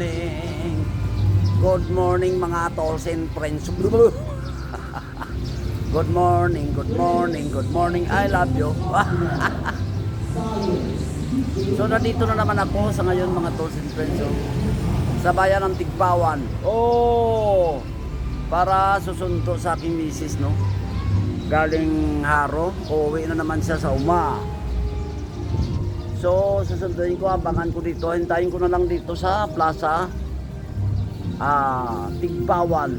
morning. Good morning mga tolls and friends. Good morning, good morning, good morning. I love you. So nandito na naman ako sa ngayon mga tolls and friends. Sa bayan ng Tigbawan. Oh! Para susundo sa aking misis, no? Galing Haro, uuwi na naman siya sa Uma. So, susunduin ko, abangan ko dito. Hintayin ko na lang dito sa plaza Tigbawan.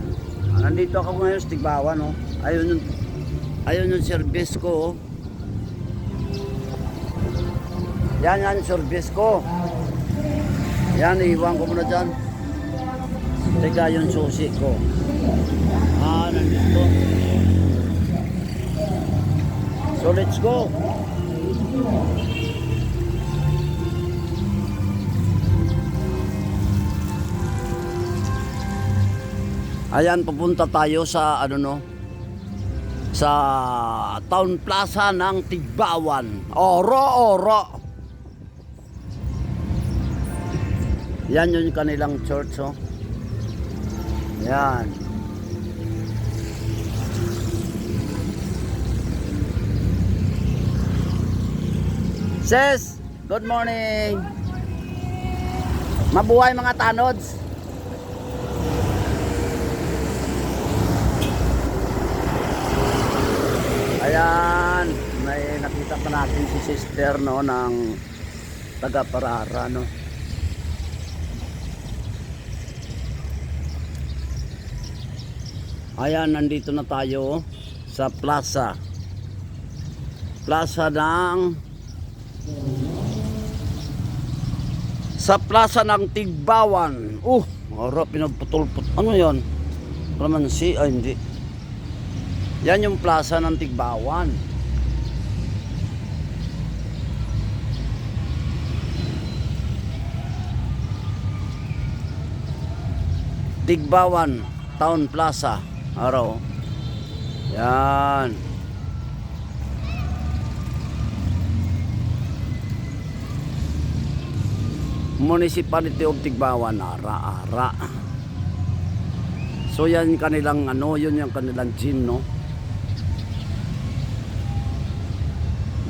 Nandito ako ngayon sa Tigbawan, no? Ayun yung service ko. Yan service ko. Yan, iwan ko muna dyan. Teka, yung susi ko. Nandito. So, let's go. Ayan, pupunta tayo sa sa Town Plaza ng Tigbawan. Oro. Yan yung kanilang church, oh. Yan. Sis, good morning. Mabuhay mga tanods. Ayan, may nakita pa natin si sister, no, ng taga Parara, no. Ayan, nandito na tayo sa plaza ng Tigbawan. Ora, pinagputol-putol. Ano yan? Kalamansi? Ay, hindi. Yan yung plaza ng Tigbawan. Tigbawan Town Plaza. Araw. Yan. Municipality of Tigbawan. Ara. So yan kanilang yun yung kanilang gym, no?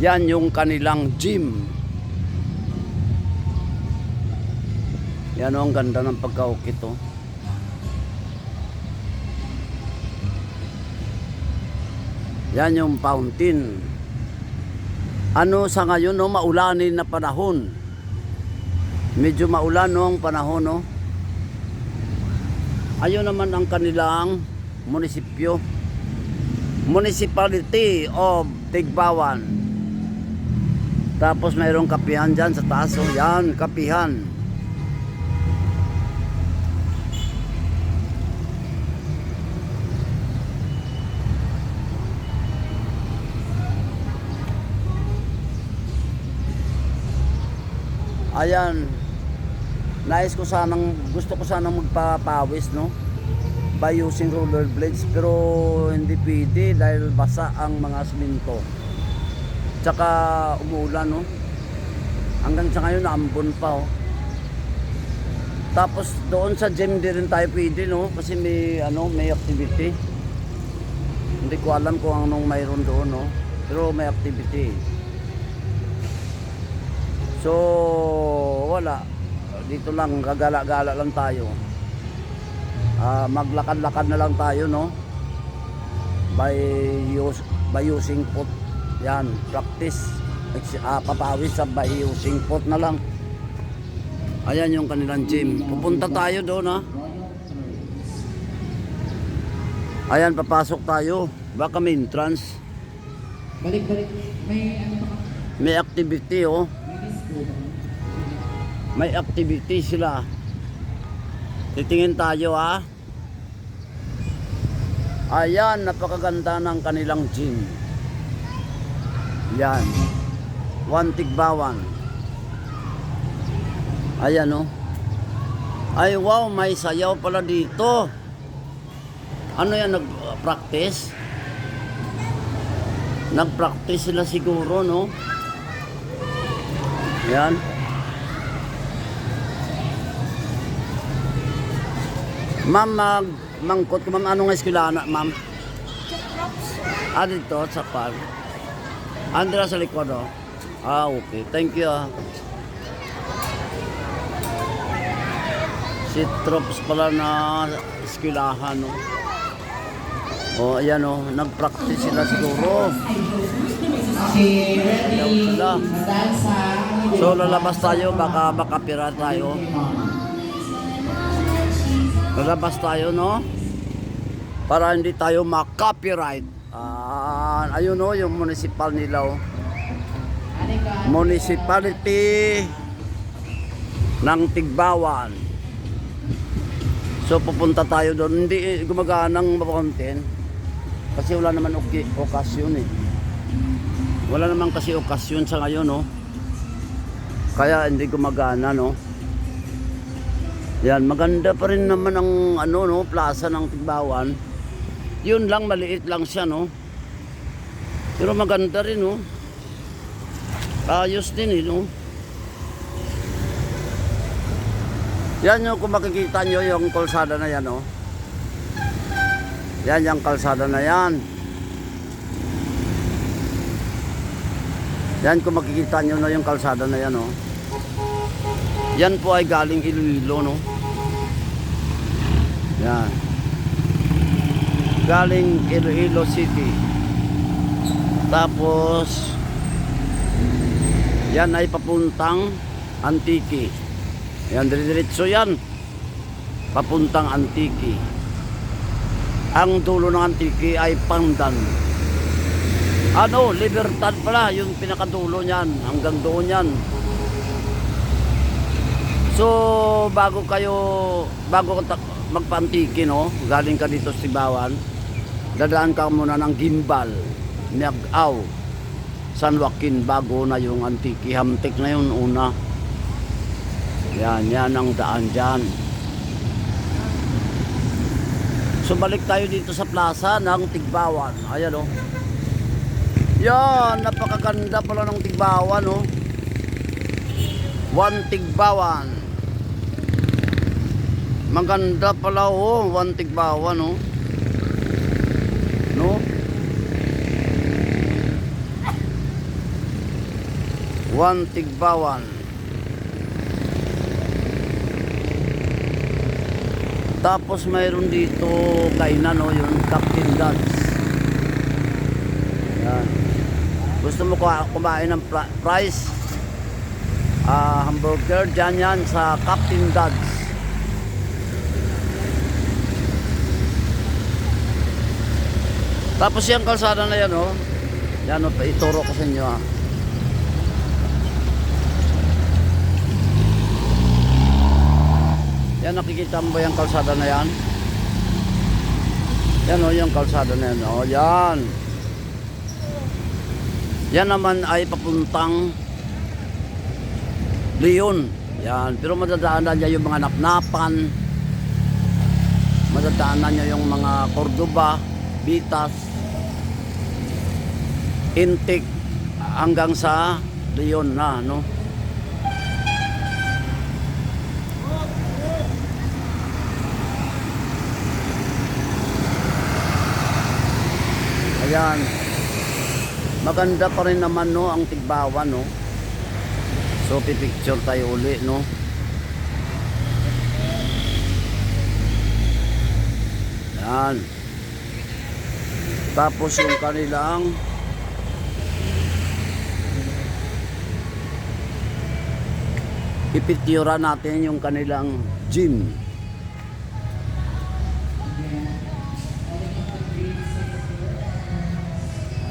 Yan yung kanilang gym. Yan, ang ganda ng pagkaukit, oh. Yan yung fountain. Sa ngayon, no, maulanin na panahon. Medyo maulan, no, ang panahon, no. Ayun naman ang kanilang munisipyo. Municipality of Tigbawan. Tapos mayroong kapihan dyan sa taas. So, yan, kapihan. Ayan. Gusto ko sanang magpapawis, no? By using roller blades. Pero hindi pwede dahil basa ang mga siminto. Tsaka umuulan, no? Hanggang sa ngayon naambon pa, oh. Tapos doon sa gym din rin tayo pwede, no? Kasi may activity. Hindi ko alam kung anong mayroon doon, no? Pero may activity. So wala. Dito lang, gagala-gala lang tayo. Maglakad-lakad na lang tayo, no? By using foot. Yan, practice. Papawis sa by using foot na lang. Ayan yung kanilang gym. Pupunta tayo doon, ha? Ayan, papasok tayo. Baka may entrance. Balik. May activity, oh. May activity sila. Titingin tayo, ha? Ayan, napakaganda ng kanilang gym. Yan. Tigbawan. Ayan, oh. Ay, wow, may sayaw pala dito. Ano yan, nag-practice? Nag-practice sila siguro, no? Yan. Ma'am, mangkot ko, ma'am, anong eskwela na, ma'am? Ah, dito, sa park. Andra sa likod, oh. Ah, okay. Thank you, ah. Si Trops pala na eskwelahan, no? Oh, ayan, oh. Nag-practice sila siguro. Ayan sila. So, lalabas tayo, baka makapira tayo. Lalabas tayo, no? Para hindi tayo ma-copyright. Ayun, no, yung municipal nila, oh. Municipality ng Tigbawan. So, pupunta tayo doon. Hindi gumagana ng content. Kasi wala naman okasyon, eh. Wala naman kasi okasyon sa ngayon, no? Kaya hindi gumagana, no? Yan, maganda pa rin naman ang ano, no, plaza ng Tigbawan. Yun lang, maliit lang siya, no? Pero maganda rin, no? Ayos din, no? Yan yung kung makikita nyo yung kalsada na yan, no? Yan yung kalsada na yan. Yan kung makikita nyo na yung kalsada na yan, no? Yan po ay galing Iloilo, no? Yan. Galing Iloilo City. Tapos yan ay papuntang Antique. Yan, diretso yan. Papuntang Antique. Ang dulo ng Antique ay Pandan. Ano, Libertad pala, yung pinakadulo niyan. Hanggang doon yan. So, bago magpa-Antique, no? Galing ka dito sa Tigbawan, dadaan ka muna ng Gimbal, Nag-Aw, San Joaquin, bago na yung Antique. Hamtik na yun una. Yan ang daan dyan. So, balik tayo dito sa plaza ng Tigbawan. Ayan, oh. Yan, napakaganda pala ng Tigbawan, oh. One Tigbawan. Maganda pala, oh. One Tigbawan, oh. No? One Tigbawan. Tapos mayroon dito kainan, no, yung Captain Dodds. Yan. Gusto mo kumain ng fries, hamburger, dyan yan sa Captain Dodds. Tapos yung kalsada na yan, oh. Yan, oh, ituro ko sa inyo, ah. Yan, nakikita mo ba yung kalsada na yan? Yan, oh, yung kalsada na yan, oh. Yan. Yan naman ay papuntang Leon. Yan, pero madadaanan niya yung mga napnapan. Madadaanan niya yung mga Cordoba, Bitas, Intik, hanggang sa Leon na, no? Ayan. Maganda pa rin naman, no, ang Tigbawan, no? So, pipicture tayo uli, no? Ayan. Tapos yung kanilang ipicture natin yung kanilang gym.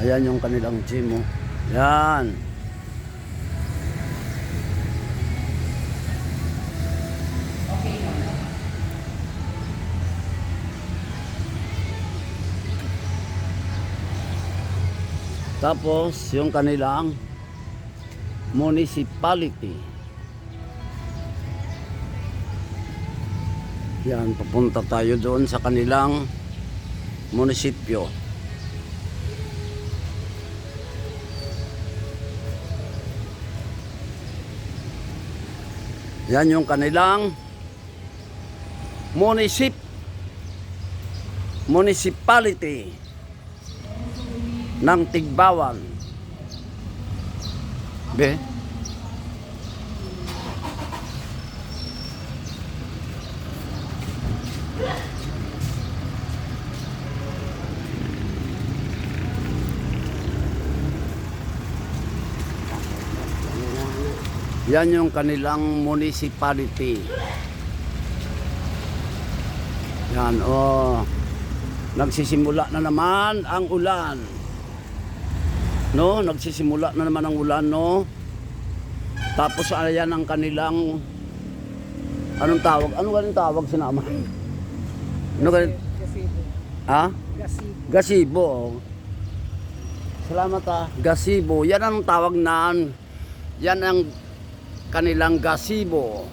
Ayan yung kanilang gym, oh. Yan. Tapos yung kanilang municipality. Yan, papunta tayo doon sa kanilang munisipyo. Yan yung kanilang munisip. Municipality ng Tigbawan. Be? Yan yung kanilang municipality. Yan, oh. Nagsisimula na naman ang ulan. No, nagsisimula na naman ang ulan, no. Tapos ayan ang kanilang anong tawag? Ano galing tawag sinama? Ano galing? Gazebo. Ha? Gazebo. Gazebo. Salamat ah. Gazebo. Yan ang tawag na. Yan ang kanilang gazebo.